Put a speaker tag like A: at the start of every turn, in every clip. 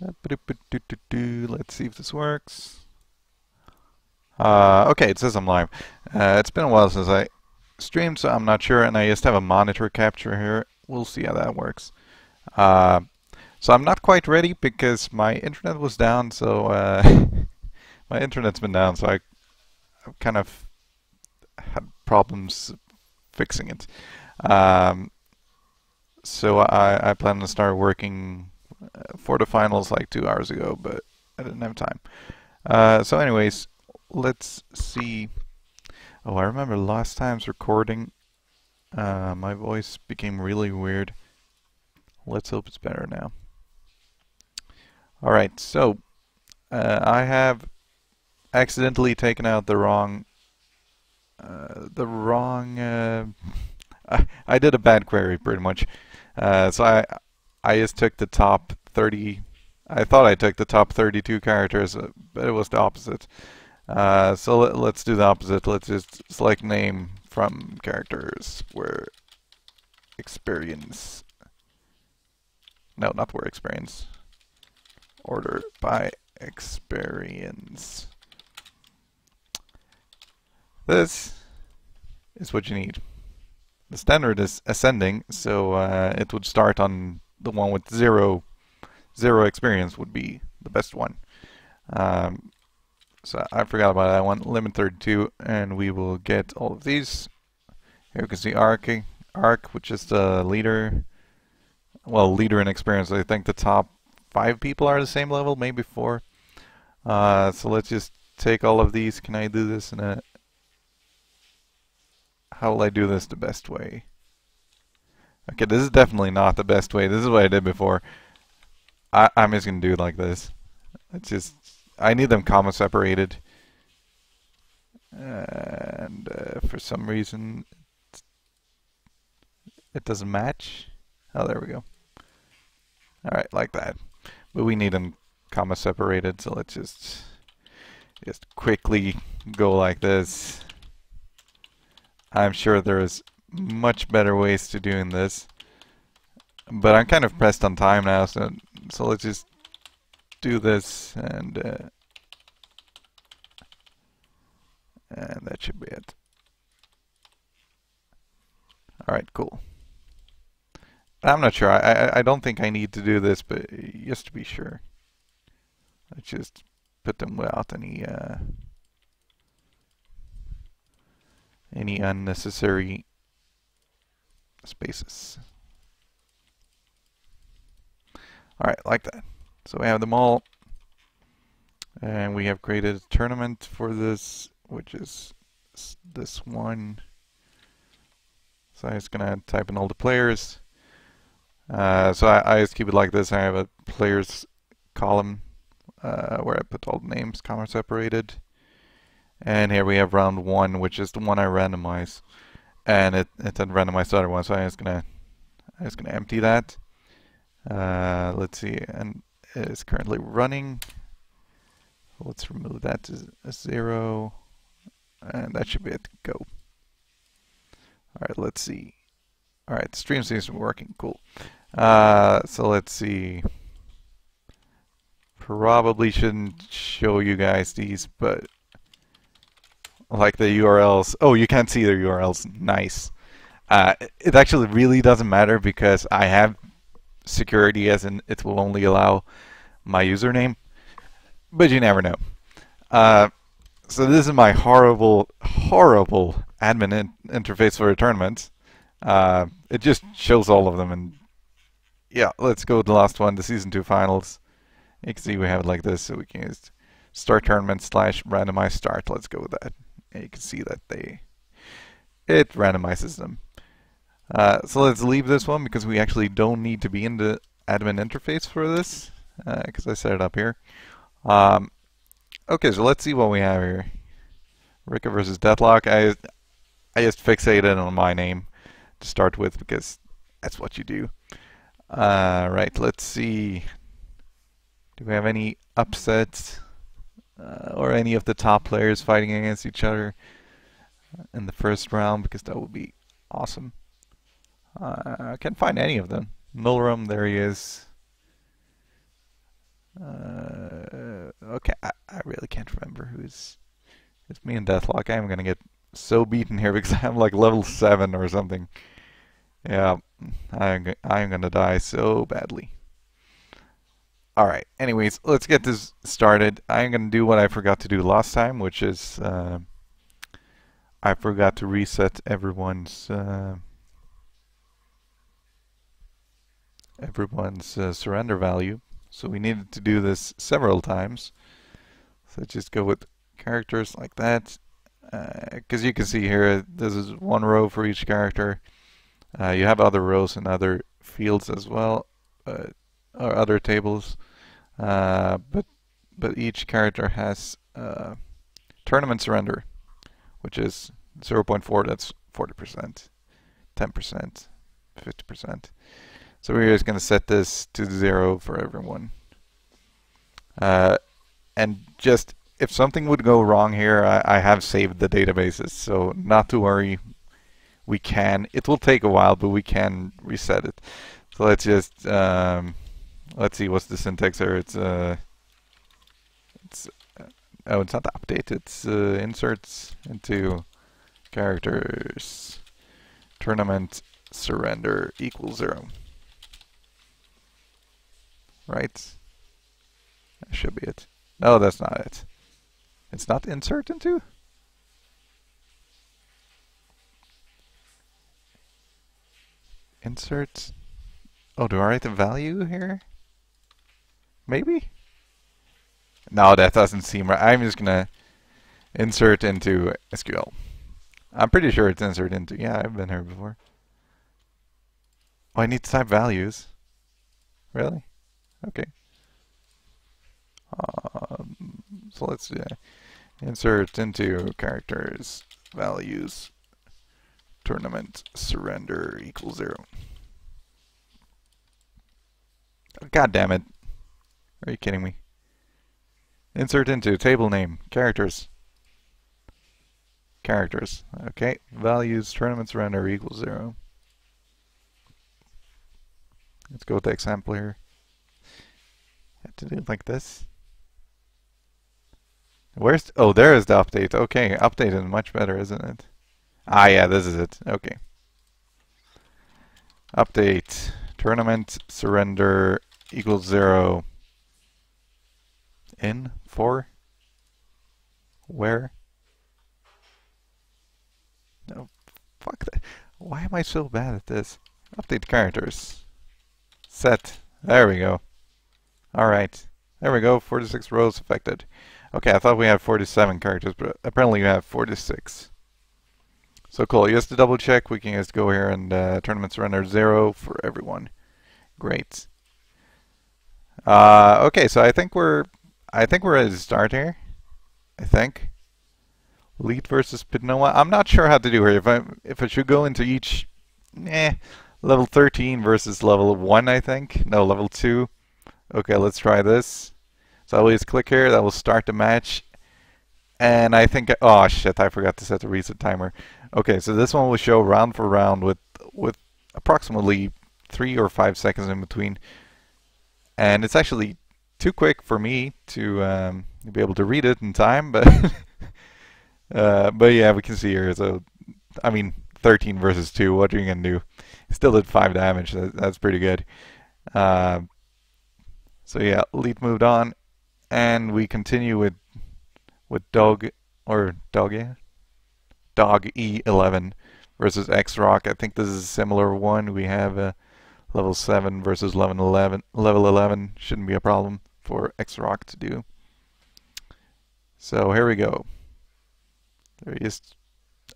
A: Let's see if this works. Okay, it says I'm live. It's been a while since I streamed, so I'm not sure, and I just have a monitor capture here. We'll see how that works. Uh, so I'm not quite ready because my internet was down, so my internet's been down, so I've kind of had problems fixing it. Um, so I plan to start working for the finals like 2 hours ago, but I didn't have time. So anyways, let's see. Oh, I remember last time's recording, my voice became really weird. Let's hope it's better now. Alright, so I have accidentally taken out the wrong. I did a bad query pretty much. So I just took the top 30. I thought I took the top 32 characters, but it was the opposite. So let's do the opposite. Let's just select name from characters where experience. No, not where experience. Order by experience. This is what you need. The standard is ascending, so it would start on the one with zero experience would be the best one. So I forgot about that one. Limit 32, and we will get all of these. Here you can see Arc, which is the leader. Well, leader in experience. I think the top 5 people are the same level, maybe 4. So let's just take all of these. Can I do this in a... How will I do this the best way? Okay, this is definitely not the best way. This is what I did before. I'm just going to do it like this. It's just... I need them comma separated. And for some reason it doesn't match. Oh, there we go. Alright, like that. But we need them comma separated, so let's just quickly go like this. I'm sure there's much better ways to doing this. But I'm kind of pressed on time now, so let's just do this, and that should be it. Alright, cool. I'm not sure. I don't think I need to do this, but just to be sure. Let's just put them without any unnecessary spaces. Alright, like that. So we have them all. And we have created a tournament for this, which is this one. So I'm just gonna type in all the players. So I just keep it like this. I have a players column where I put all the names comma separated. And here we have round 1, which is the one I randomize. And it had randomized the other one, so I'm just gonna empty that. Let's see, and it is currently running. Let's remove that to a 0, and that should be it. Go. Alright, let's see. Alright, the stream seems to be working. Cool. So let's see. Probably shouldn't show you guys these, but like the URLs. Oh, you can't see the URLs. Nice. It actually really doesn't matter because I have security, as in it will only allow my username, but you never know. So this is my horrible admin interface for a tournament. It just shows all of them, and yeah, let's go with the last one, the season 2 finals. You can see we have it like this, so we can just start tournament / randomize start. Let's go with that. And you can see that it randomizes them. So let's leave this one because we actually don't need to be in the admin interface for this because I set it up here. Okay, so let's see what we have here. Rikka versus Deathlock. I just fixated on my name to start with because that's what you do. Right, let's see. Do we have any upsets or any of the top players fighting against each other in the first round? Because that would be awesome. I can't find any of them. Nullrum, there he is. really can't remember who's. It's me and Deathlock. I'm gonna get so beaten here because I'm like level 7 or something. Yeah, I'm gonna die so badly. Alright, anyways, let's get this started. I'm gonna do what I forgot to do last time, which is I forgot to reset everyone's surrender value. So we needed to do this several times. So just go with characters like that. Because you can see here, this is one row for each character. You have other rows and other fields as well, or other tables. But each character has tournament surrender, which is 0.4. That's 40%, 10%, 50%. So we're just going to set this to 0 for everyone. And just if something would go wrong here, I have saved the databases, so not to worry. We can. It will take a while, but we can reset it. So let's just let's see what's the syntax here. It's oh, it's not update. It's inserts into characters tournament surrender equals 0. Right? That should be it. No, that's not it. It's not insert into? Insert. Oh, do I write the value here? Maybe? No, that doesn't seem right. I'm just gonna insert into SQL. I'm pretty sure it's insert into. Yeah, I've been here before. Oh, I need to type values. Really? Okay. So let's insert into characters values tournament surrender equals 0. God damn it. Are you kidding me? Insert into table name characters. Characters. Okay. Values tournament surrender equals 0. Let's go with the example here. Have to do it like this. Where's oh, there is the update. Okay, updated much better, isn't it? Ah, yeah, this is it. Okay. Update tournament surrender equals 0. In for where? No, fuck that. Why am I so bad at this? Update characters. Set. There we go. Alright. There we go. 46 rows affected. Okay, I thought we had 47 characters, but apparently you have 46. So cool. Just to double check, we can just go here and tournament surrender 0 for everyone. Great. Okay, so I think we're ready to start here. I think. Lead versus Pidnoa. I'm not sure how to do here. If I should go into each, level 13 versus level 1, I think. No, level 2. Okay, let's try this. So I'll just click here. That will start the match. And I think, oh shit, I forgot to set the reset timer. Okay, so this one will show round for round with approximately 3 or 5 seconds in between. And it's actually too quick for me to be able to read it in time, but but yeah, we can see here. So I mean, 13 versus 2. What are you gonna do? Still did 5 damage. That's pretty good. So yeah, lead moved on, and we continue with Dog E11 versus X-Rock. I think this is a similar one. We have level 7 versus level 11. Level 11 shouldn't be a problem for X-Rock to do. So here we go. There he is,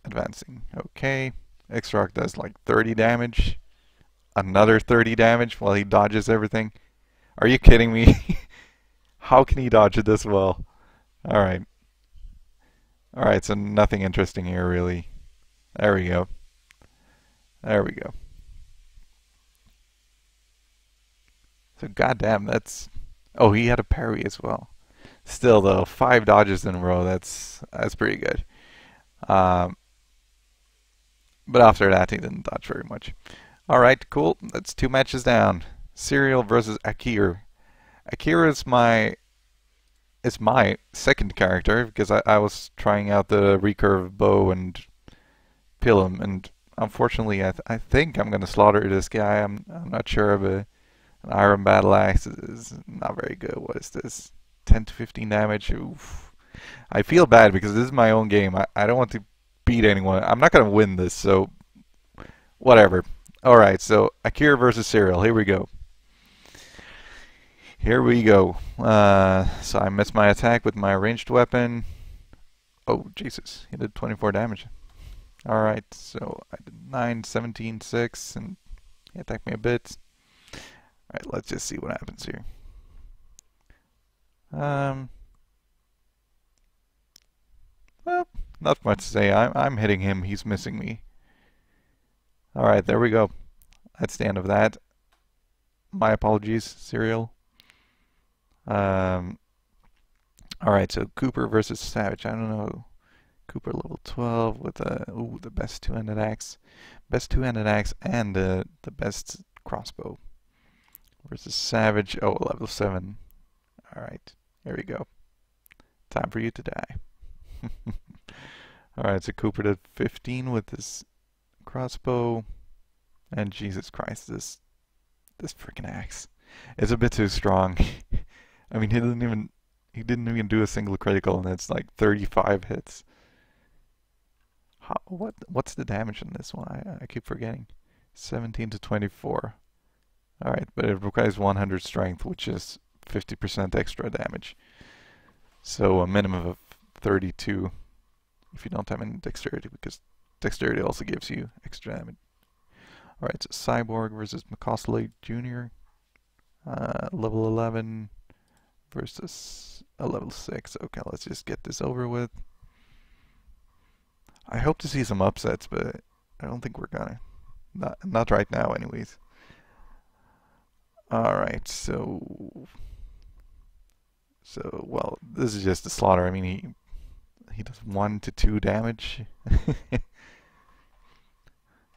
A: advancing. Okay, X-Rock does like 30 damage. Another 30 damage while he dodges everything. Are you kidding me? How can he dodge it this well? Alright. Alright, so nothing interesting here really. There we go. There we go. So goddamn, that's... Oh, he had a parry as well. Still though, 5 dodges in a row, that's pretty good. But after that, he didn't dodge very much. Alright, cool. That's 2 matches down. Serial versus Akira. Akira is is my second character because I was trying out the recurve bow and peel him, and unfortunately, I think I'm gonna slaughter this guy. I'm not sure, but an iron battle axe is not very good. What is this? 10 to 15 damage. Oof. I feel bad because this is my own game. I don't want to beat anyone. I'm not gonna win this, so whatever. All right, so Akira versus Serial. Here we go. Here we go. So I missed my attack with my ranged weapon. Oh, Jesus. He did 24 damage. Alright, so I did 9, 17, 6, and he attacked me a bit. Alright, let's just see what happens here. Well, not much to say. I'm hitting him. He's missing me. Alright, there we go. That's the end of that. My apologies, Serial. Alright, so Cooper versus Savage. I don't know. Cooper level 12 with the best two-handed axe. Best two-handed axe and the best crossbow. Versus Savage. Oh, level 7. Alright, here we go. Time for you to die. Alright, so Cooper did 15 with this crossbow. And Jesus Christ, this freaking axe. It's a bit too strong. I mean, he didn't even do a single critical, and it's like 35 hits. What's the damage on this one? I keep forgetting. 17 to 24. Alright, but it requires 100 strength, which is 50% extra damage. So a minimum of 32 if you don't have any dexterity, because dexterity also gives you extra damage. Alright, so Cyborg versus McCaustley Jr. Level 11 versus a level 6. Okay, let's just get this over with. I hope to see some upsets, but I don't think we're gonna. Not right now, anyways. Alright, so well, this is just a slaughter. I mean, he does 1 to 2 damage.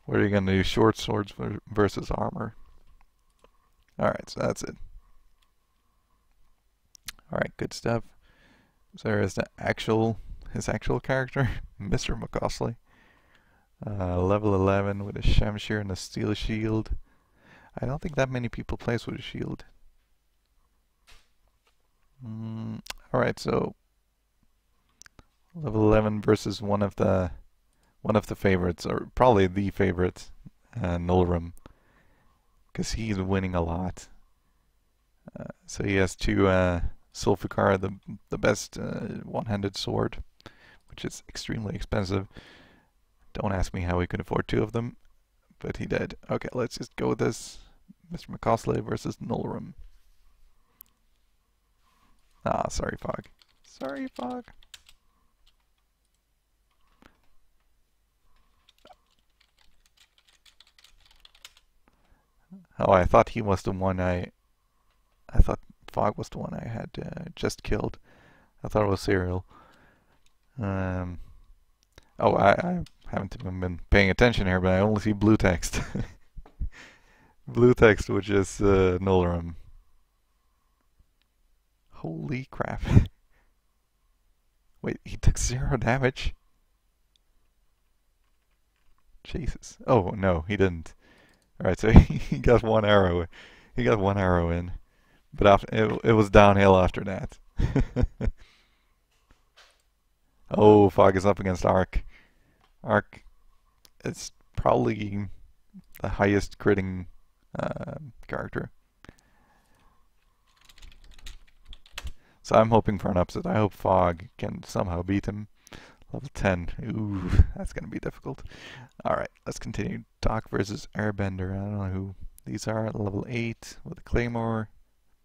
A: What are you gonna do? Short swords versus armor. Alright, so that's it. Alright, good stuff. So there is his actual character, Mr. McCaustley. Level 11 with a Shamshir and a steel shield. I don't think that many people plays with a shield. Alright, so level 11 versus one of the favorites, or probably the favorite, Nolram, because he's winning a lot. So he has 2 Sulfikar, the best one-handed sword, which is extremely expensive. Don't ask me how he could afford 2 of them, but he did. Okay, let's just go with this. Mr. McCaustley versus Nolram. Ah, sorry, Fog. Sorry, Fog. Oh, I thought he was the one I thought Fog was the one I had just killed. I thought it was Serial. Oh, I haven't even been paying attention here, but I only see blue text. Blue text, which is Nolram. Holy crap. Wait, he took 0 damage? Jesus. Oh, no, he didn't. Alright, so he got 1 arrow. He got 1 arrow in. But after, it was downhill after that. Oh, Fog is up against Ark. Ark is probably the highest critting character. So I'm hoping for an upset. I hope Fog can somehow beat him. Level 10. Ooh, that's going to be difficult. Alright, let's continue. Doc versus Airbender. I don't know who these are. Level 8 with a Claymore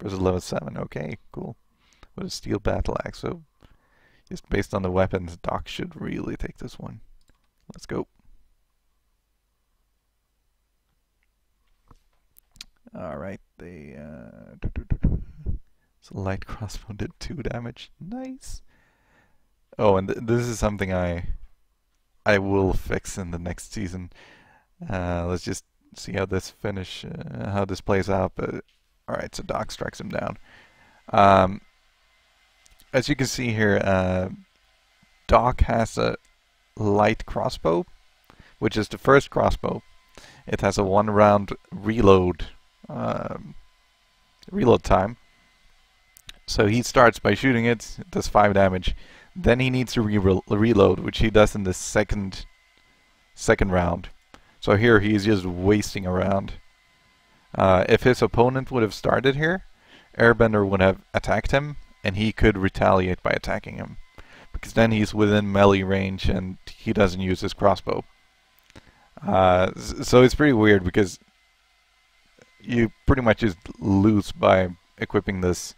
A: versus level 7. Okay, cool. With a steel battle axe. So just based on the weapons, Doc should really take this one. Let's go. Alright, so light crossbow did 2 damage. Nice. Oh, and this is something I will fix in the next season. Let's just see how this how this plays out. But all right, so Doc strikes him down. as you can see here, Doc has a light crossbow, which is the first crossbow. It has a 1 round um, reload time. So he starts by shooting it, does 5 damage. Then he needs to reload, which he does in the second round. So here he's just wasting a round. If his opponent would have started here, Airbender would have attacked him, and he could retaliate by attacking him. Because then he's within melee range and he doesn't use his crossbow. So it's pretty weird because you pretty much just lose by equipping this.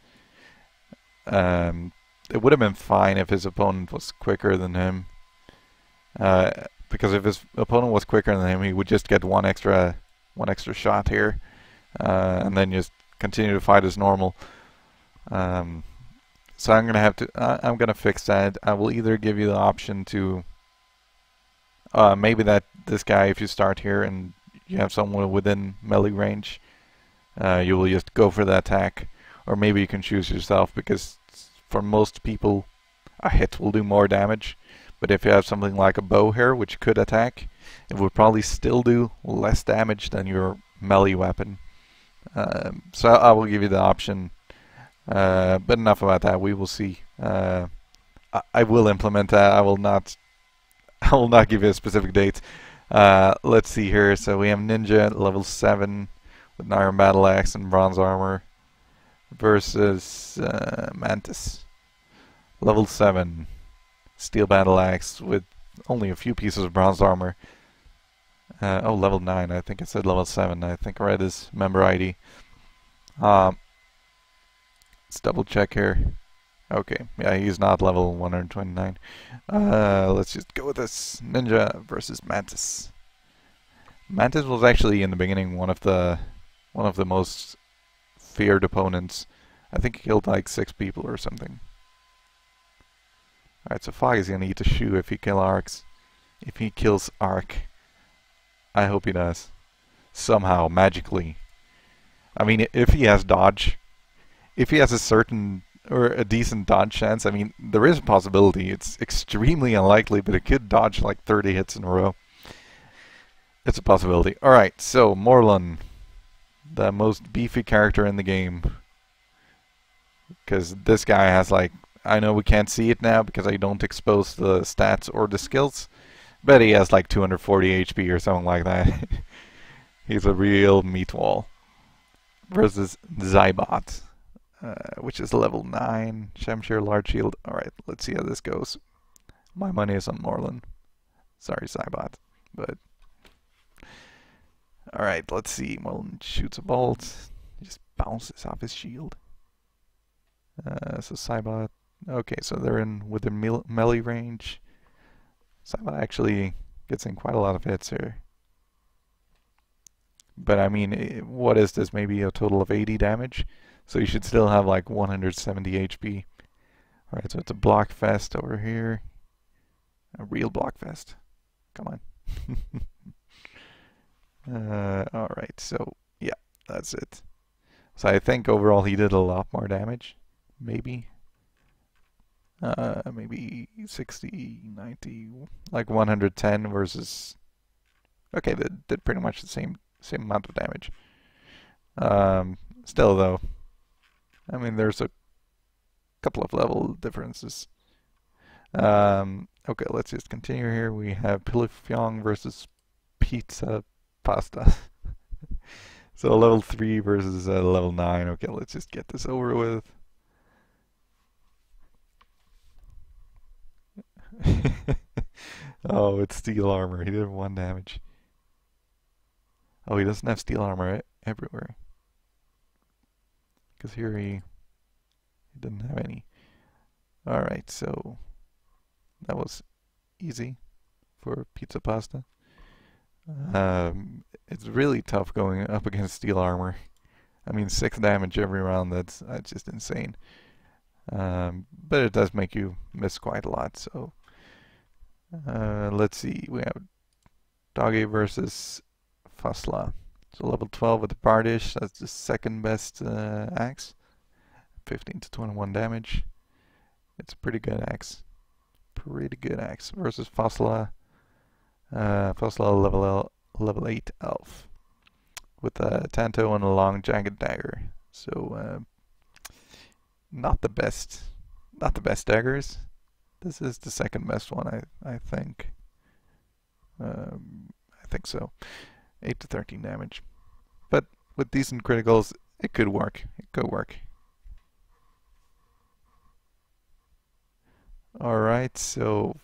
A: It would have been fine if his opponent was quicker than him. Because if his opponent was quicker than him, he would just get one extra shot here, and then just continue to fight as normal. So I'm gonna fix that. I will either give you the option to maybe that this guy, if you start here and you have someone within melee range, you will just go for the attack, or maybe you can choose yourself, because for most people a hit will do more damage. But if you have something like a bow here, which could attack, it would probably still do less damage than your melee weapon. So I will give you the option. But enough about that. We will see. I will implement that. I will not give you a specific date. Let's see here. So we have Ninja at level 7 with an iron battle axe and bronze armor versus Mantis, level 7, steel battle axe with only a few pieces of bronze armor. Oh, level 9. I think it said level 7. I think I read his member ID. Let's double check here. Okay, yeah, he's not level 129. Let's just go with this. Ninja versus Mantis. Mantis was actually in the beginning one of the most feared opponents. I think he killed like 6 people or something. Alright, so Fog is gonna eat a shoe if he kills Ark. I hope he does. Somehow, magically. I mean, if he has dodge, if he has a certain or a decent dodge chance, I mean, there is a possibility. It's extremely unlikely, but it could dodge like 30 hits in a row. It's a possibility. Alright, so Morlun, the most beefy character in the game. Because this guy has like, I know we can't see it now because I don't expose the stats or the skills, but he has like 240 HP or something like that. He's a real meat wall. Versus Zybot, which is level 9, Shamshir large shield. Alright, let's see how this goes. My money is on Morlun. Sorry, Zybot, but alright, let's see. Morlun shoots a bolt, he just bounces off his shield. So Zybot, okay, so they're within melee range. Zybot actually gets in quite a lot of hits here. But I mean, what is this? Maybe a total of 80 damage? So you should still have like 170 HP. Alright, so it's a block fest over here. A real block fest. Come on. Alright, so yeah, that's it. So I think overall he did a lot more damage. Maybe. Maybe 60, 90, like 110 versus... Okay, they did pretty much the same amount of damage. Still though, I mean, there's a couple of level differences. Okay, let's just continue here. We have Pilifyong versus Pizza Pasta. So level 3 versus level 9. Okay, let's just get this over with. Oh, it's steel armor. He did 1 damage. Oh, he doesn't have steel armor everywhere. Because here he didn't have any. Alright, so that was easy for Pizza Pasta. It's really tough going up against steel armor. I mean, 6 damage every round, that's just insane. But it does make you miss quite a lot, so... let's see, we have Doggy versus Fasla. So level 12 with the Bardish, that's the second best axe. 15 to 21 damage. It's a pretty good axe. Pretty good axe versus Fosla. Fosla level 8 elf with a Tanto and a long jagged dagger. So not the best, not the best daggers. This is the second best one, I think. I think so. 8 to 13 damage. But with decent criticals, it could work. It could work. Alright, so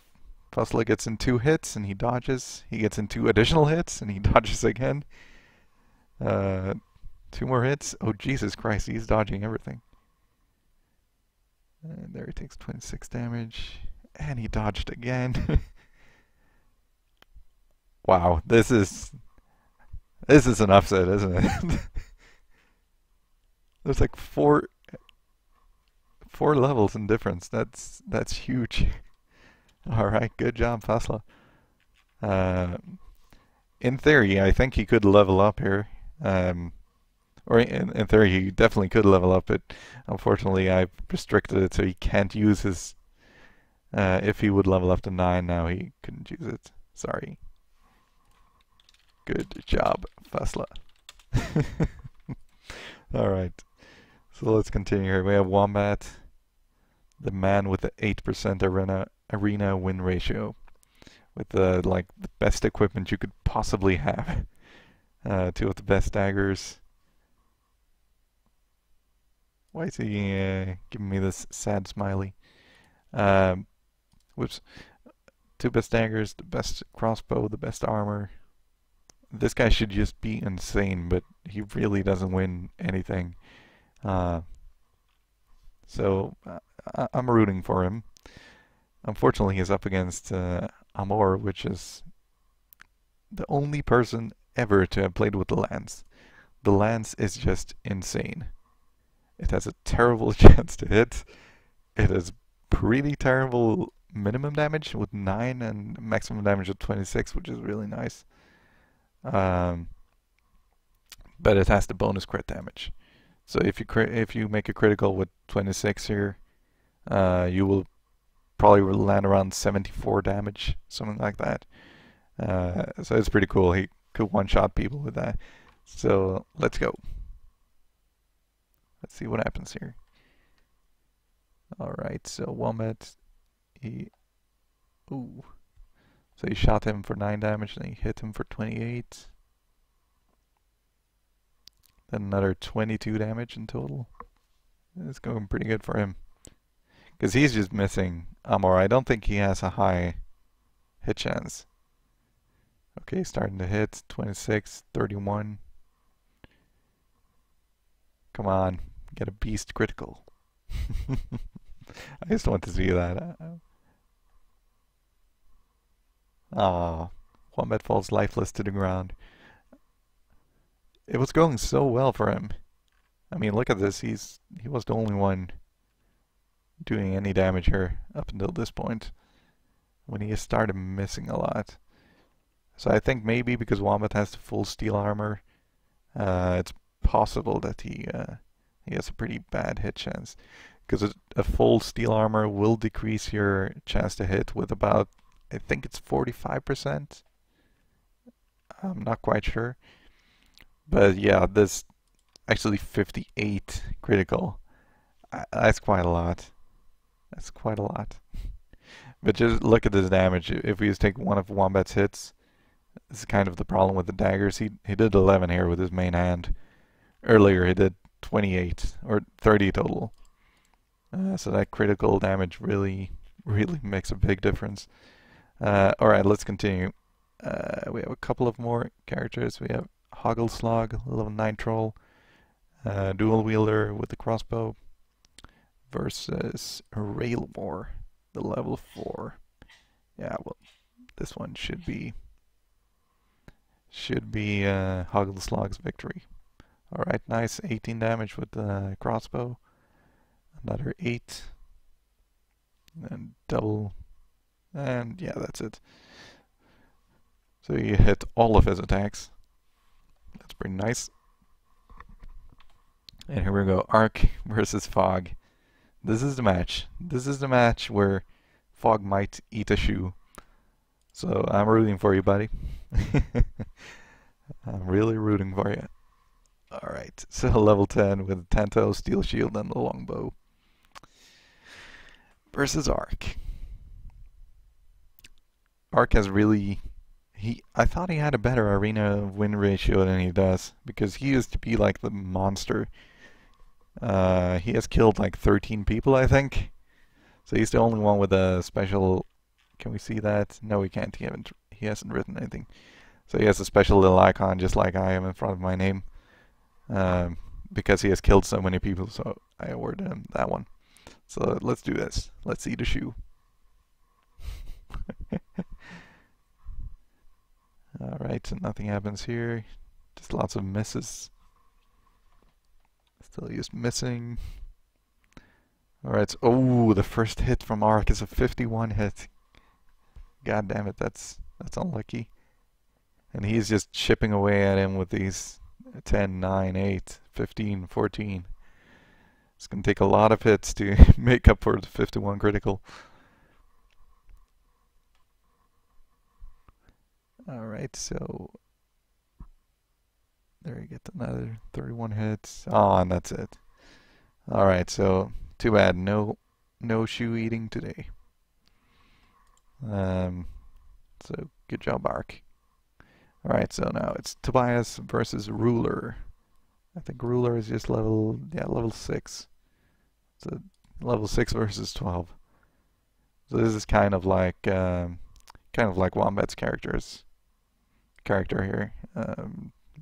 A: Fosla gets in 2 hits and he dodges. He gets in 2 additional hits and he dodges again. 2 more hits. Oh, Jesus Christ, he's dodging everything. And there he takes 26 damage. And he dodged again. Wow, this is an upset, isn't it? There's like four levels in difference. That's huge. All right, good job, Fasla. Uh, in theory, I think he could level up here. Or in theory, he definitely could level up, but unfortunately, I've restricted it so he can't use his. If he would level up to 9 now, he couldn't use it. Sorry. Good job, Fasla. Alright, so let's continue here. We have Wombat, the man with the 8% arena win ratio, with the best equipment you could possibly have. 2 of the best daggers. Why is he giving me this sad smiley? Whoops. 2 best daggers, the best crossbow, the best armor. This guy should just be insane, but he really doesn't win anything. So I'm rooting for him. Unfortunately, he's up against Amor, which is the only person ever to have played with the lance. The lance is just insane. It has a terrible chance to hit. It has pretty terrible minimum damage with 9 and maximum damage of 26, which is really nice. But it has the bonus crit damage. So if you make a critical with 26 here, you will probably land around 74 damage, something like that. So it's pretty cool. He could one-shot people with that. So let's go. Let's see what happens here. All right. So Wombat, ooh. So he shot him for 9 damage, and he hit him for 28. Then another 22 damage in total. It's going pretty good for him. Because he's just missing Amor. I don't think he has a high hit chance. Okay, starting to hit. 26, 31. Come on, get a beast critical. I just want to see that. Ah, Wombat falls lifeless to the ground. It was going so well for him. I mean, look at this. He was the only one doing any damage here up until this point, when he started missing a lot. So I think maybe because Wombat has the full steel armor, it's possible that he has a pretty bad hit chance. Because a full steel armor will decrease your chance to hit with about, I think it's 45%. I'm not quite sure. But yeah, this actually 58 critical. That's quite a lot. That's quite a lot. But just look at this damage. If we just take one of Wombat's hits, this is kind of the problem with the daggers. He did 11 here with his main hand. Earlier he did 28 or 30 total. So that critical damage really makes a big difference. Alright, let's continue. We have a couple of more characters. We have Hoggleslog, level 9 troll, dual wielder with the crossbow, versus Railmore, the level 4. Yeah, well, this one should be Hoggleslog's victory. Alright, nice. 18 damage with the crossbow. Another 8. And double. And yeah, that's it. So you hit all of his attacks. That's pretty nice. And here we go. Arc versus Fog. This is the match. This is the match where Fog might eat a shoe. So I'm rooting for you, buddy. I'm really rooting for you. Alright, so level 10 with Tanto, Steel Shield, and the Longbow. Versus Ark. Ark has really... I thought he had a better arena win ratio than he does, because he used to be like the monster. He has killed like 13 people, I think. So he's the only one with a special... Can we see that? No, we can't. He hasn't written anything. So he has a special little icon, just like I am in front of my name. Because he has killed so many people, so I awarded him that one. So let's do this. Let's see the shoe. Alright, so nothing happens here. Just lots of misses. Still just missing. Alright, so, oh, the first hit from Ark is a 51 hit. God damn it, that's unlucky. And he's just chipping away at him with these 10, 9, 8, 15, 14. It's going to take a lot of hits to make up for the 51 critical. Alright, so there you get another 31 hits. Oh, and that's it. Alright, so too bad. No shoe eating today. So good job, Ark. Alright, so now it's Tobias versus Ruler. I think Ruler is just level 6. So level 6 versus 12. So this is kind of like Wombat's character here.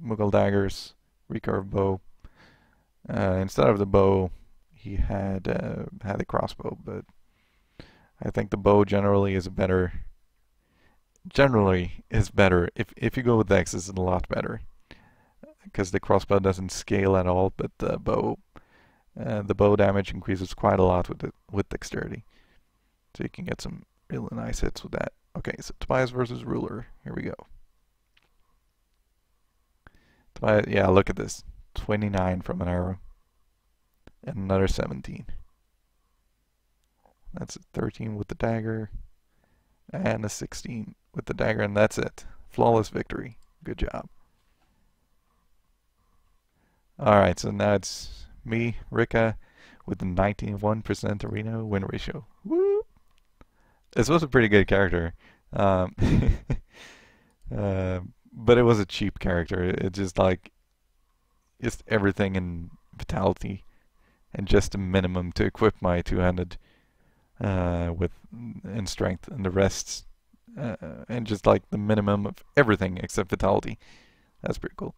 A: Mughal daggers, recurve bow. Instead of the bow, he had a crossbow, but I think the bow generally is better. Generally is better. If you go with Dex, it's a lot better because the crossbow doesn't scale at all, but the bow damage increases quite a lot with dexterity, so you can get some really nice hits with that. Okay, so Tobias versus Ruler. Here we go. Tobias, yeah, look at this. 29 from an arrow, and another 17. That's a 13 with the dagger, and a 16 with the dagger, and that's it. Flawless victory. Good job. Alright, so now it's me, Rikka, with the 91% arena win ratio. Woo! This was a pretty good character. Um, but it was a cheap character. It just everything in vitality and just a minimum to equip my two-handed with in strength, and the rest and just like the minimum of everything except vitality. That's pretty cool.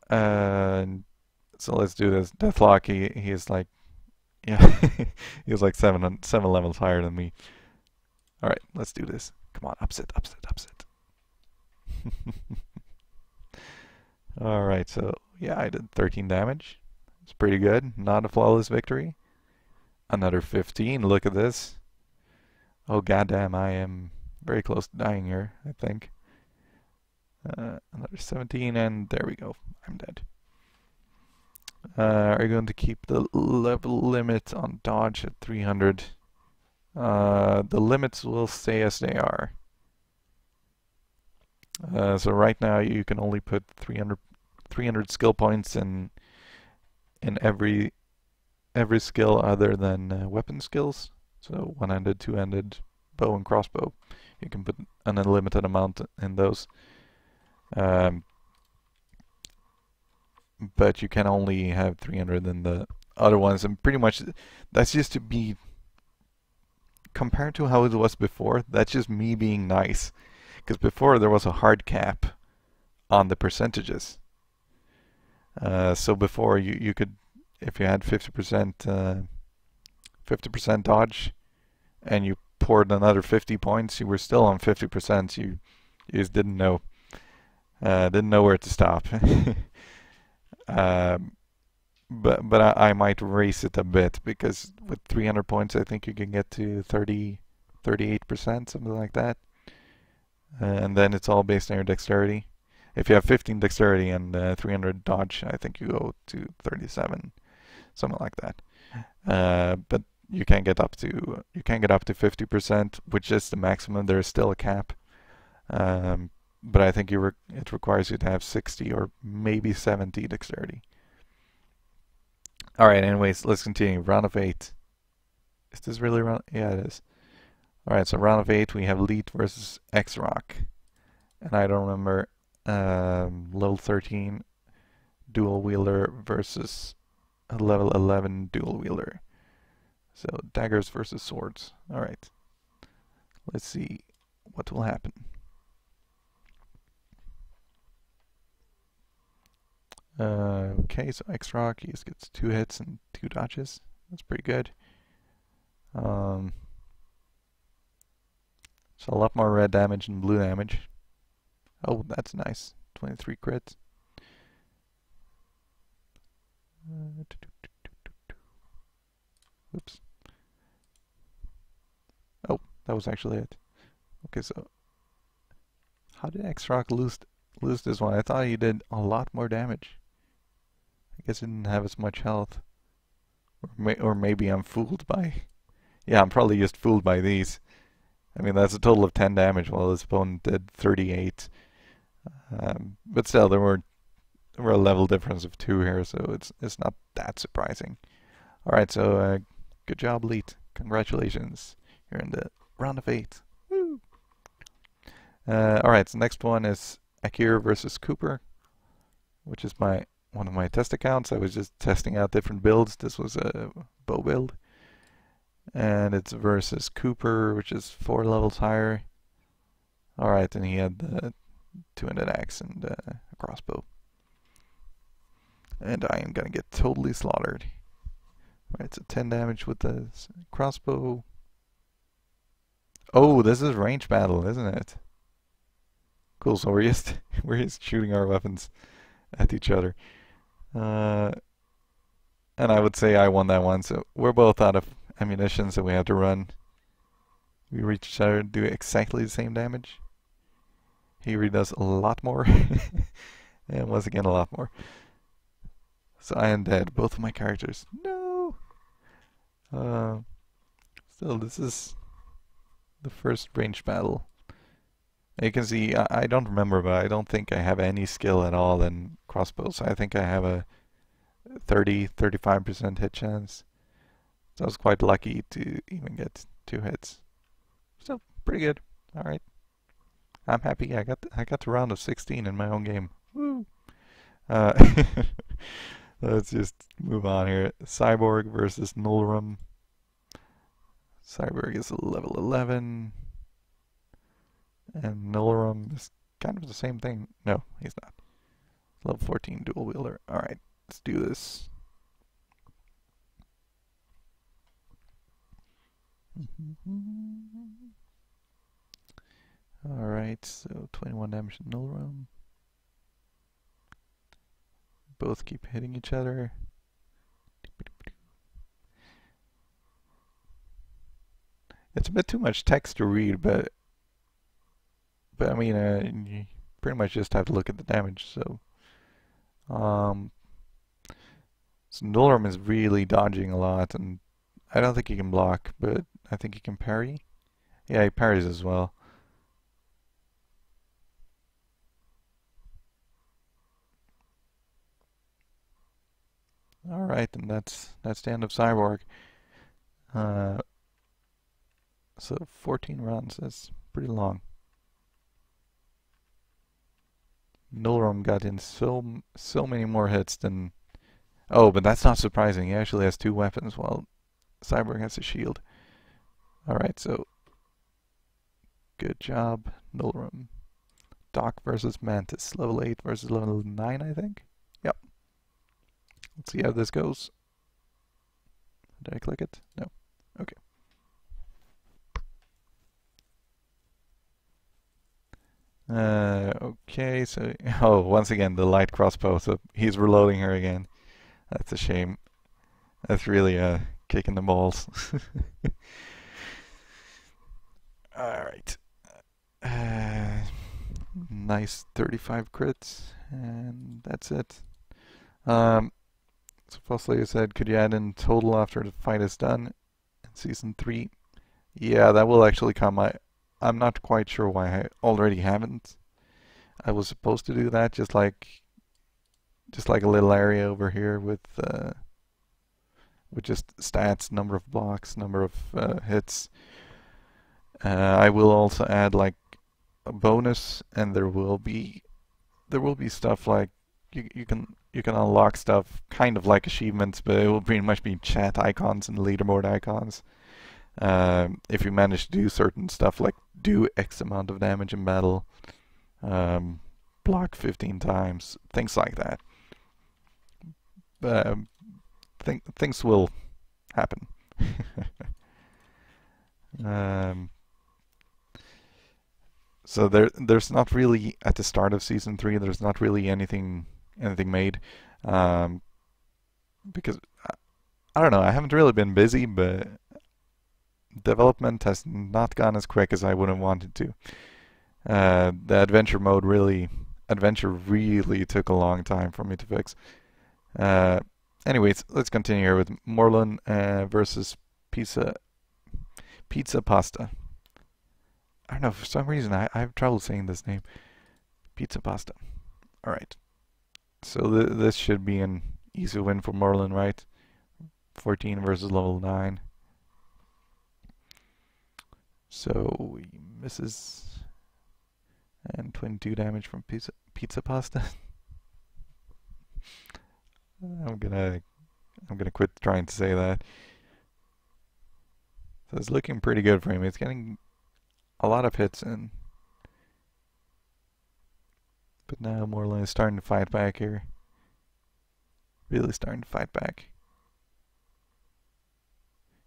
A: So let's do this. Deathlock, he is like, yeah, he was like seven levels higher than me. All right, let's do this. Come on, upset. All right, so yeah, I did 13 damage. It's pretty good. Not a flawless victory. Another 15. Look at this. Oh goddamn, I am very close to dying here, I think. Another 17, and there we go. I'm dead. Are you going to keep the level limit on dodge at 300? The limits will stay as they are. So right now you can only put 300 skill points in every skill other than weapon skills. So one-handed, two-handed, bow and crossbow. You can put an unlimited amount in those. But you can only have 300 in the other ones, and pretty much that's just to be compared to how it was before. That's just me being nice, because before there was a hard cap on the percentages. So before you could, if you had 50% dodge, and you poured another 50 points, you were still on 50%. You just didn't know where to stop. But I might raise it a bit, because with 300 points I think you can get to 38%, something like that. And then it's all based on your dexterity. If you have 15 dexterity and 300 dodge, I think you go to 37. something like that. But you can get up to 50%, which is the maximum. There is still a cap, but I think it requires you to have 60 or maybe 70 dexterity. All right. Anyways, let's continue. Round of 8. Is this really round? Yeah, it is. All right. So round of 8, we have Lead versus X-Rock, and I don't remember level 13 dual wielder versus a level 11 dual wielder. So daggers versus swords. All right. Let's see what will happen. Okay, so X-Rock, he just gets 2 hits and 2 dodges. That's pretty good. So a lot more red damage and blue damage. Oh, that's nice. 23 crits. Oops. Oh, that was actually it. Okay, so how did X-Rock lose this one? I thought he did a lot more damage. I guess he didn't have as much health. Or maybe I'm fooled by... Yeah, I'm probably just fooled by these. I mean, that's a total of 10 damage while his opponent did 38. But still, there were a level difference of 2 here, so it's not that surprising. Alright, so good job, Leet. Congratulations. You're in the round of 8. Woo! Alright, so next one is Akira versus Cooper, which is one of my test accounts. I was just testing out different builds. This was a bow build. And it's versus Cooper, which is 4 levels higher. Alright, and he had the two-handed axe and a crossbow. And I am gonna get totally slaughtered. Alright, so 10 damage with the crossbow. Oh, this is range battle, isn't it? Cool, so we're just shooting our weapons at each other. And I would say I won that one, so we're both out of ammunition, so we have to run. We reach each other and do exactly the same damage. He redoes a lot more. And once again, a lot more. So I am dead. Both of my characters. No! Still, this is the first range battle. You can see, I don't remember, but I don't think I have any skill at all in crossbows. I think I have a 35% hit chance. So I was quite lucky to even get 2 hits. Still pretty good. Alright. I'm happy I got to round of 16 in my own game. Woo! Let's just move on here. Cyborg versus Nullrum. Cyborg is level 11. And Nullrum is kind of the same thing. No, he's not. Level 14 dual wielder. Alright, let's do this. Alright, so 21 damage to Nullrum. Both keep hitting each other. It's a bit too much text to read, but I mean, you pretty much just have to look at the damage. So, so Nullrum is really dodging a lot, and I don't think he can block, but I think he can parry. Yeah, he parries as well. All right, and that's the end of Cyborg. So 14 rounds. That's pretty long. Nullrum got in so many more hits than... Oh, but that's not surprising. He actually has 2 weapons while Cyborg has a shield. Alright, so... Good job, Nullrum. Doc versus Mantis. Level 8 versus level 9, I think? Yep. Let's see how this goes. Did I click it? No. Okay. Okay, so... Oh, once again, the light crossbow, so he's reloading her again. That's a shame. That's really a kick in the balls. Alright. Nice 35 crits, and that's it. So So Fossley said, could you add in total after the fight is done in season 3? Yeah, that will actually come. I'm not quite sure why I already haven't. I was supposed to do that, just like a little area over here with just stats, number of blocks, number of hits. I will also add like a bonus, and there will be stuff like you can unlock stuff kind of like achievements, but it will pretty much be chat icons and leaderboard icons. If you manage to do certain stuff like do X amount of damage in battle, um, block 15 times, things like that. Um, things will happen. um, so there's not really at the start of season 3. There's not really anything made, um, because I don't know. I haven't really been busy, but development has not gone as quick as I would have wanted to. The adventure really took a long time for me to fix. Uh, Anyways, let's continue here with Morlun versus Pizza Pasta. I don't know, for some reason I have trouble saying this name. Pizza Pasta. Alright. So this should be an easy win for Morlun, right? 14 versus level 9. So he misses, and 22 damage from Pizza Pasta. I'm gonna quit trying to say that. So it's looking pretty good for him. He's getting a lot of hits in. But now Morlun is starting to fight back here. Really starting to fight back.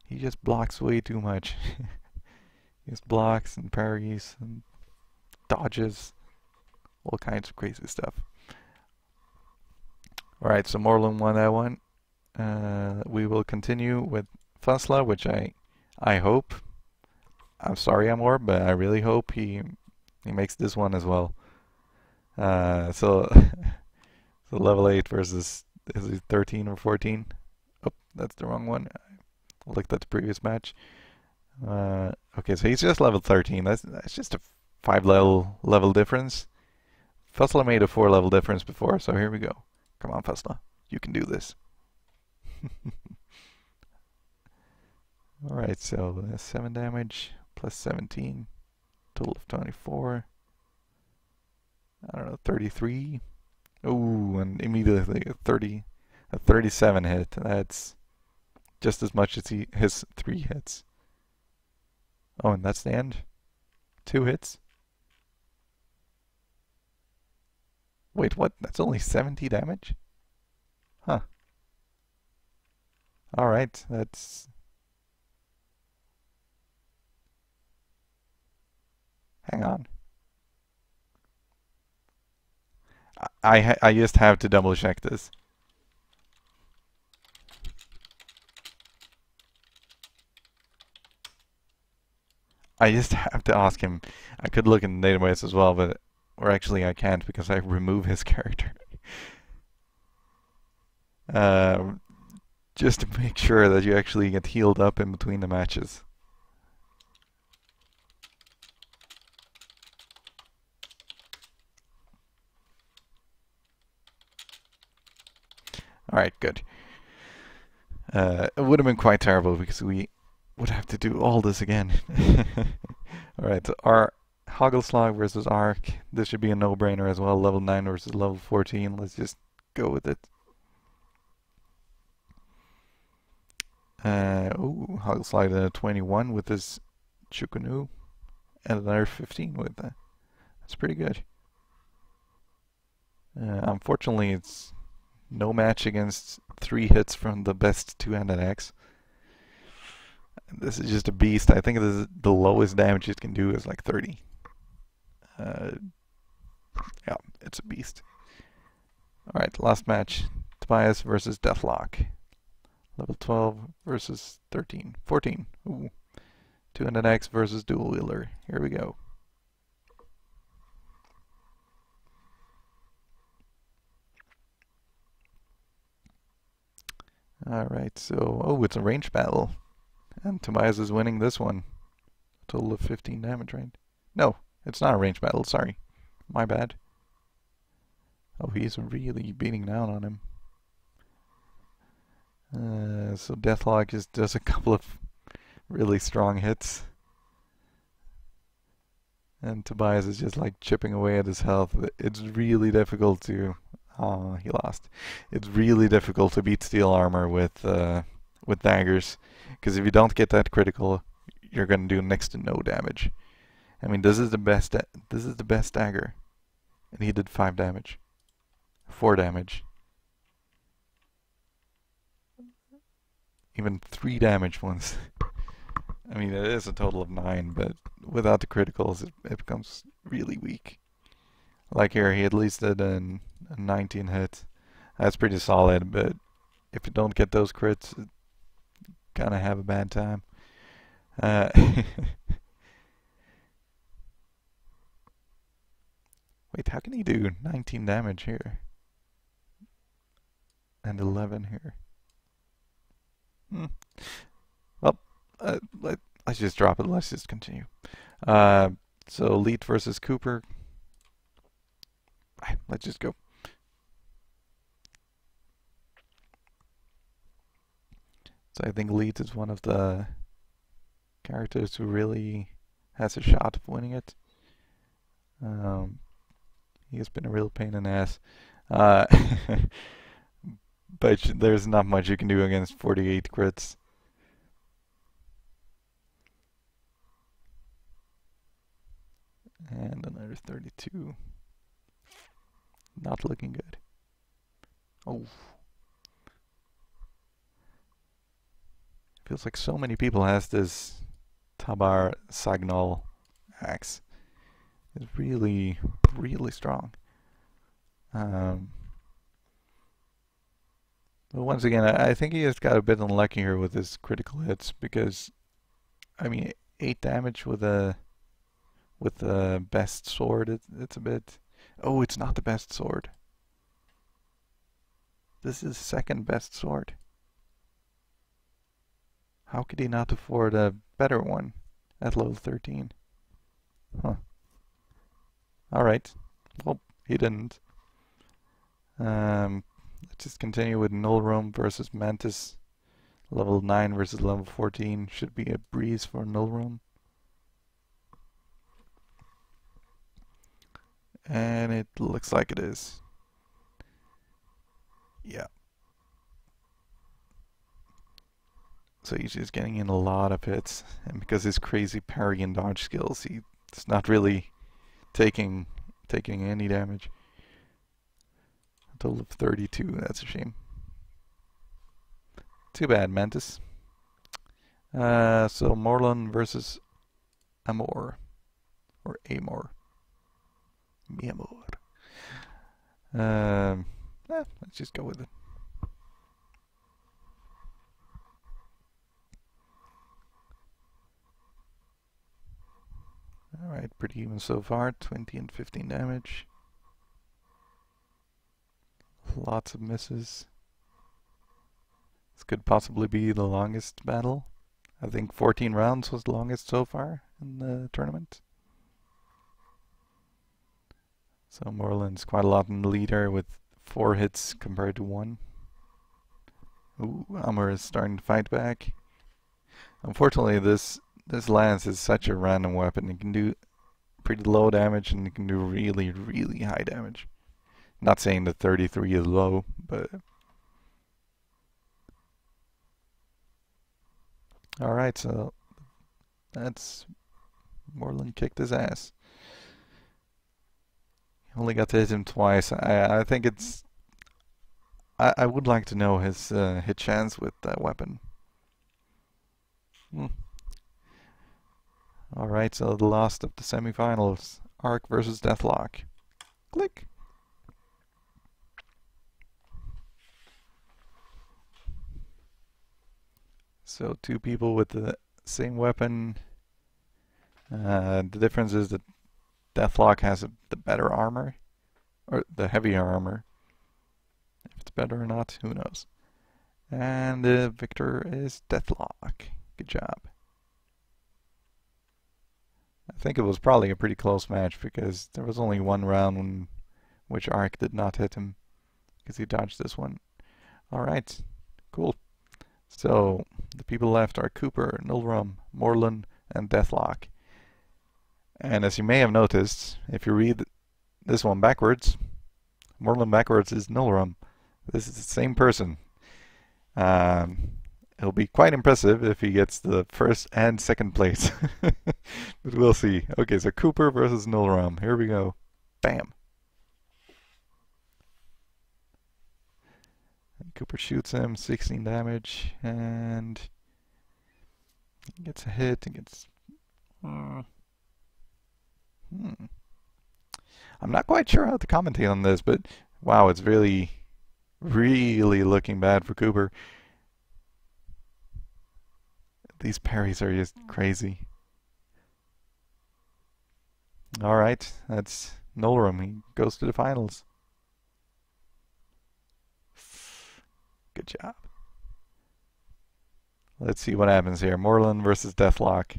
A: He just blocks way too much. He just blocks and parries and dodges. All kinds of crazy stuff. Alright, so Morlun won that one. We will continue with Fasla, which I hope. I'm sorry, Amor, but I really hope he makes this one as well. So so level 8 versus, is he 13 or 14? Oh, that's the wrong one. I looked at the previous match. Okay, so he's just level 13. That's just a 5 level difference. Fasla made a 4 level difference before, so here we go. Come on, Fasla, you can do this. Alright, so 7 damage plus 17, total of 24. I don't know, 33. Ooh, and immediately a 37 hit. That's just as much as his 3 hits. Oh, and that's the end. 2 hits. Wait, what? That's only 70 damage? Huh. Alright, that's... Hang on. I just have to double check this. I just have to ask him. I could look in the database as well, but or actually I can't because I remove his character. Um, just to make sure that you actually get healed up in between the matches. Alright, good. It would have been quite terrible because we would have to do all this again. Alright, so our Hoggleslag versus Ark. This should be a no-brainer as well. Level 9 versus level 14. Let's just go with it. Ooh, Hoggleslag at 21 with his Chukunu. And another 15 with that. That's pretty good. Unfortunately, it's no match against 3 hits from the best two-handed axe. This is just a beast. I think this is the lowest damage it can do is like 30. Yeah, it's a beast. Alright, last match. Tobias versus Deathlock. Level 12 versus 13. 14. Ooh. Two-handed axe versus dual wielder. Here we go. Alright, so, oh, it's a range battle. And Tobias is winning this one. A total of 15 damage, right? No, it's not a range battle, sorry. My bad. Oh, he's really beating down on him. So Deathlock just does a couple of really strong hits. And Tobias is just like chipping away at his health. It's really difficult to... Oh, he lost. It's really difficult to beat steel armor with daggers. Because if you don't get that critical, you're going to do next to no damage. I mean, this is the best dagger. And he did 5 damage. 4 damage. Even 3 damage once. I mean, it is a total of 9, but without the criticals, it becomes really weak. Like here, he at least did a 19 hit. That's pretty solid, but if you don't get those crits, you're gonna have a bad time. Uh, Wait, how can he do 19 damage here? And 11 here? Hmm. Well, let's just drop it. Let's just continue. So Leet versus Cooper. Let's just go. So I think Leet is one of the characters who really has a shot of winning it. He has been a real pain in the ass. Uh, but there's not much you can do against 48 crits. And another 32. Not looking good. Oh. Feels like so many people has this Tabar Sagnol axe. It's really, really strong. But once again, I think he has got a bit unlucky here with his critical hits because, I mean, 8 damage with the best sword. It's a bit. Oh, it's not the best sword. This is second best sword. How could he not afford a better one at level 13? Huh. Alright. Well, he didn't. Let's just continue with Null Room versus Mantis. Level 9 versus level 14 should be a breeze for Null Room. And it looks like it is. Yeah. So he's just getting in a lot of hits. And because his crazy parry and dodge skills, he's not really taking any damage. A total of 32, that's a shame. Too bad, Mantis. So Morlun versus Amor. Or Amor. Mi amor. Let's just go with it. Alright, pretty even so far. 20 and 15 damage. Lots of misses. This could possibly be the longest battle. I think 14 rounds was the longest so far in the tournament. So Morland's quite a lot in the leader with 4 hits compared to 1. Ooh, Amor is starting to fight back. Unfortunately, this lance is such a random weapon. It can do pretty low damage and it can do really, really high damage. Not saying that 33 is low, but... Alright, so that's... Morland kicked his ass. He only got to hit him twice. I think it's... I would like to know his hit chance with that weapon. Alright, so the last of the semifinals. Arc versus Deathlock. Click! So 2 people with the same weapon. The difference is that Deathlock has the better armor. Or the heavier armor. If it's better or not, who knows. And the victor is Deathlock. Good job. I think it was probably a pretty close match because there was only one round in which Ark did not hit him because he dodged this one. Alright, cool. So the people left are Cooper, Nulrum, Moreland, and Deathlock. And as you may have noticed, if you read this one backwards, Moreland backwards is Nulrum. This is the same person. It'll be quite impressive if he gets the first and second place. But we'll see. Okay, so Cooper versus Nulrum. Here we go. Bam. And Cooper shoots him, 16 damage, and he gets a hit. He gets. I'm not quite sure how to commentate on this, but wow, it's really, really looking bad for Cooper. These parries are just crazy. Alright, that's Nolram. He goes to the finals. Good job. Let's see what happens here. Moreland versus Deathlock.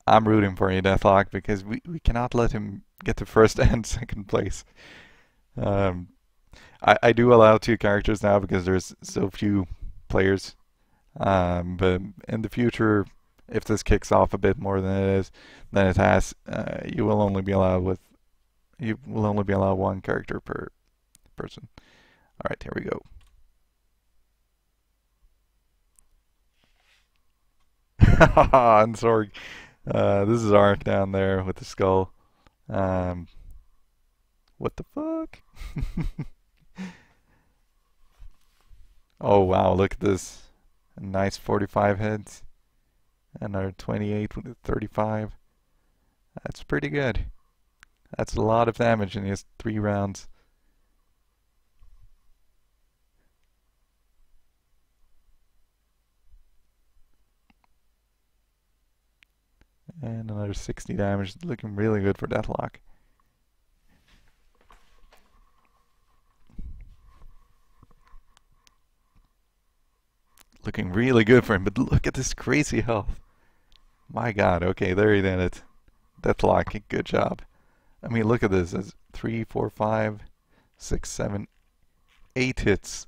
A: I'm rooting for you, Deathlock, because we cannot let him get to first and second place. I do allow two characters now because there's so few players. But in the future, if this kicks off a bit more than it has, you will only be allowed one character per person. All right, here we go. I'm sorry. This is Ark down there with the skull. What the fuck? Oh wow, look at this. A nice 45 hits. Another 28 with 35. That's pretty good. That's a lot of damage in just 3 rounds. And another 60 damage. Looking really good for Deathlock. Looking really good for him, but look at this crazy health. My god, okay, there he did it. Deathlock, good job. I mean, look at this. It's 3, 4, 5, 6, 7, 8 hits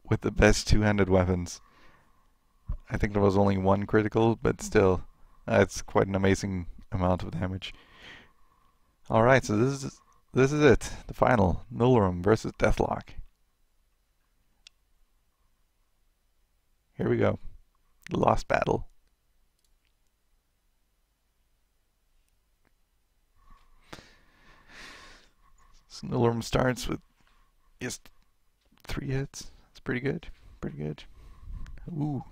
A: with the best two-handed weapons. I think there was only one critical, but still, that's quite an amazing amount of damage. Alright, so this is it. The final. Nulrum versus Deathlock. Here we go. The lost battle. So Nulrum starts with just 3 hits. It's pretty good. Pretty good. Ooh.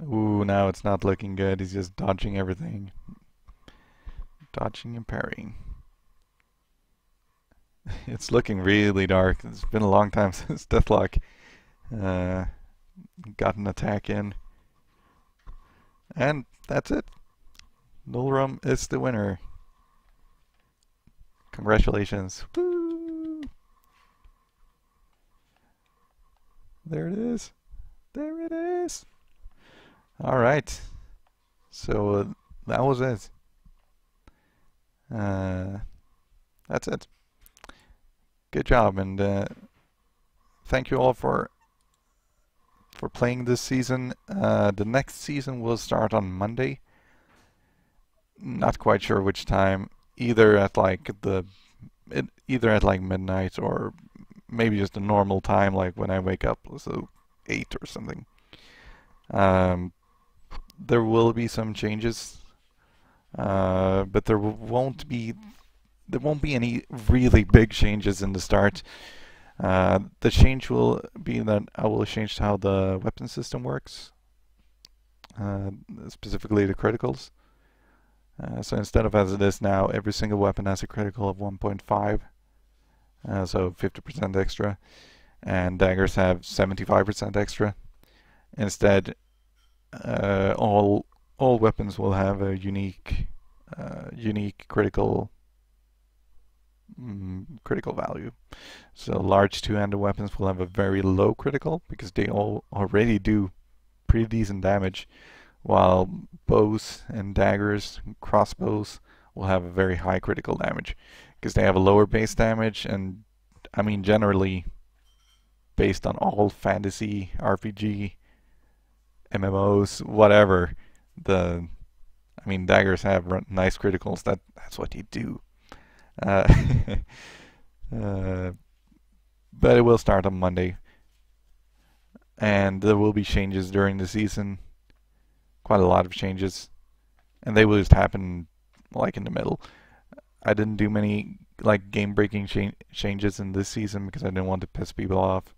A: Ooh, now it's not looking good. He's just dodging everything. Dodging and parrying. It's looking really dark. It's been a long time since Deathlock got an attack in. And that's it. Nulrum is the winner. Congratulations. Woo! There it is. There it is. Alright. So that was it. That's it. Good job, and thank you all for playing this season. The next season will start on Monday. Not quite sure which time. Either at like midnight or maybe just a normal time, like when I wake up, so 8 or something. There will be some changes, but there won't be any really big changes in the start. The change will be that I will change how the weapon system works, specifically the criticals. So instead of as it is now, every single weapon has a critical of 1.5, so 50% extra, and daggers have 75% extra. Instead, all weapons will have a unique critical critical value. So large two-handed weapons will have a very low critical because they all already do pretty decent damage, while bows and daggers, and crossbows will have a very high critical damage because they have a lower base damage. And I mean, generally, based on all fantasy, RPG, MMOs, whatever, the I mean, daggers have nice criticals. That's what you do. Uh, uh, but it will start on Monday, and there will be changes during the season. Quite a lot of changes, and they will just happen like in the middle. I didn't do many like game-breaking changes in this season because I didn't want to piss people off.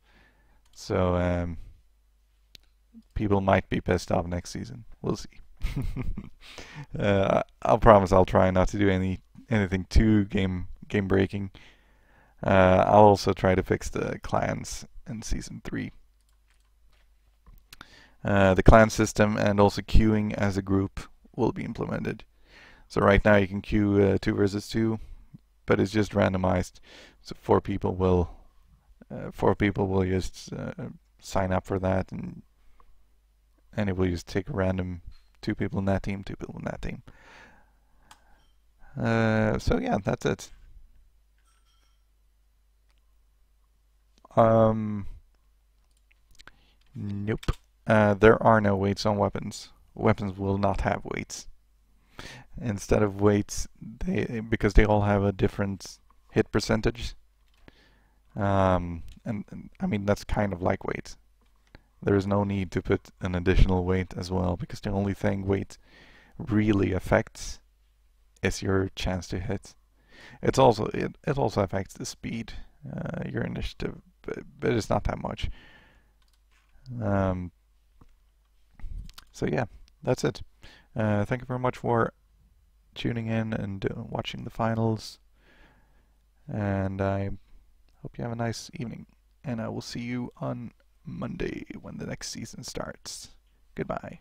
A: So people might be pissed off next season. We'll see. I'll promise I'll try not to do anything too game breaking. I'll also try to fix the clans in season 3. The clan system and also queuing as a group will be implemented. So right now you can queue 2 versus 2, but it's just randomized. So four people will just sign up for that, and it will just take a random 2 people in that team, 2 people in that team. So yeah, that's it. Nope. There are no weights on weapons. Weapons will not have weights. Instead of weights, because they all have a different hit percentage. And I mean that's kind of like weights. There is no need to put an additional weight as well because the only thing weight really affects is your chance to hit. It also affects the speed, your initiative, but it's not that much. Um, so yeah, that's it. Thank you very much for tuning in and watching the finals, and I hope you have a nice evening. And I will see you on Monday when the next season starts. Goodbye.